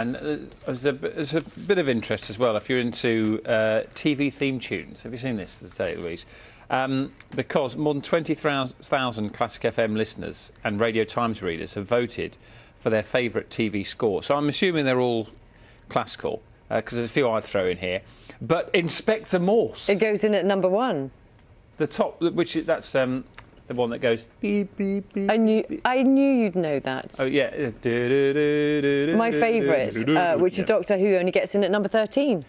And there's a bit of interest as well if you're into TV theme tunes. Have you seen this, to tell you, Louise? Because more than 20,000 Classic FM listeners and Radio Times readers have voted for their favourite TV score. So I'm assuming they're all classical, because there's a few I'd throw in here. But Inspector Morse. It goes in at number 1. The top, that's the one that goes beep, beep, beep. I knew you'd know that. Oh, yeah. My favourite, which is Doctor Who, only gets in at number 13.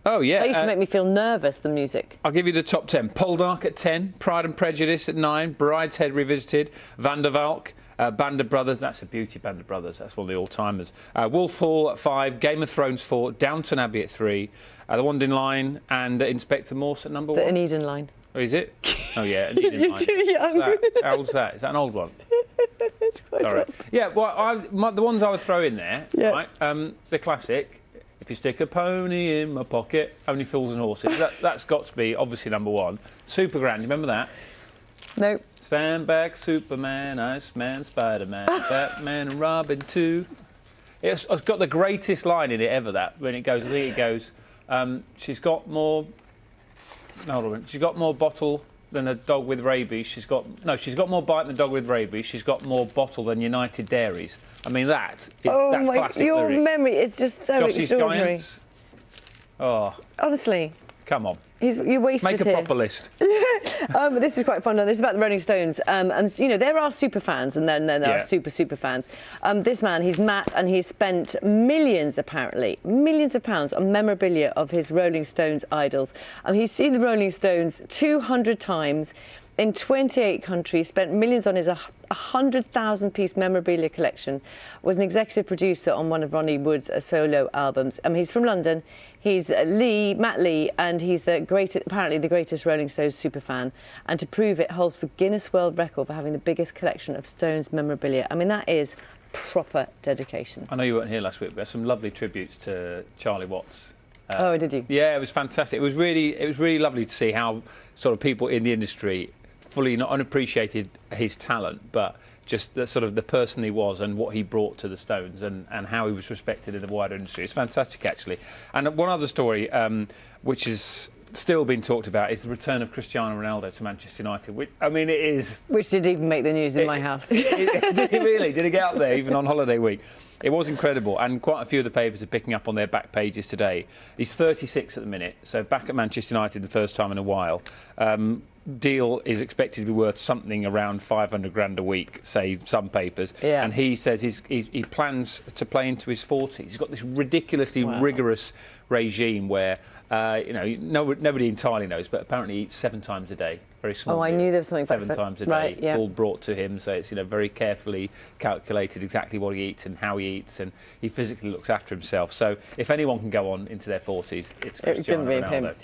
Oh, yeah. That used to make me feel nervous, the music. I'll give you the top 10. Poldark at 10, Pride and Prejudice at 9, Brideshead Revisited, Van der Valk, Band of Brothers, that's a beauty, Band of Brothers, that's one of the all-timers. Wolf Hall at 5, Game of Thrones 4, Downton Abbey at 3, The Wandering Line and Inspector Morse at number 1. The Eden Line. Oh, is it? Oh, yeah. You're too young. How old's that? Is that an old one? It's quite Sorry. old. Yeah, well, the ones I would throw in there, yeah. Right? The classic, if you stick a pony in my pocket, only fools and horses. That's got to be, obviously, number 1. Super Grand, you remember that? No. Stand back, Superman, Iceman, Spider-Man, Batman and Robin too. It's got the greatest line in it ever, that, when it goes, I think it goes, she's got more... Hold on, she's got more bottle than a dog with rabies. She's got more bite than a dog with rabies. She's got more bottle than United Dairies. I mean, that's classic your lyric. Memory is just so Jossie's extraordinary. Giants. Oh, honestly, come on. You wasted Make a proper list. This is quite fun. This is about the Rolling Stones. And, you know, there are super fans and then there are super fans. This man, he's Matt, and he's spent millions of pounds on memorabilia of his Rolling Stones idols. He's seen the Rolling Stones 200 times in 28 countries, spent millions on his 100,000-piece memorabilia collection, was an executive producer on one of Ronnie Wood's solo albums. He's from London. He's Matt Lee, and he's apparently the greatest Rolling Stones superfan. And to prove it, holds the Guinness World Record for having the biggest collection of Stones memorabilia. I mean, that is proper dedication. I know you weren't here last week, but there's some lovely tributes to Charlie Watts. Oh, did you? Yeah, it was fantastic. It was really lovely to see how sort of people in the industry fully not unappreciated his talent, but just the sort of the person he was and what he brought to the Stones and how he was respected in the wider industry. It's fantastic, actually. And one other story, which is still being talked about, is the return of Cristiano Ronaldo to Manchester United. Which, I mean, it is... Which did even make the news in my house. Did it really? Did it get out there, even on holiday week? It was incredible, and quite a few of the papers are picking up on their back pages today. He's 36 at the minute, so back at Manchester United the first time in a while. Deal is expected to be worth something around 500 grand a week, say some papers. Yeah. And he says he plans to play into his 40s. He's got this ridiculously rigorous regime where, you know, nobody entirely knows, but apparently he eats 7 times a day. Very small. Oh, I knew there was something about 7 times a day. Right, yeah. It's all brought to him, so it's, you know, very carefully calculated exactly what he eats and how he eats, and he physically looks after himself. So if anyone can go on into their 40s, it's Cristiano Ronaldo.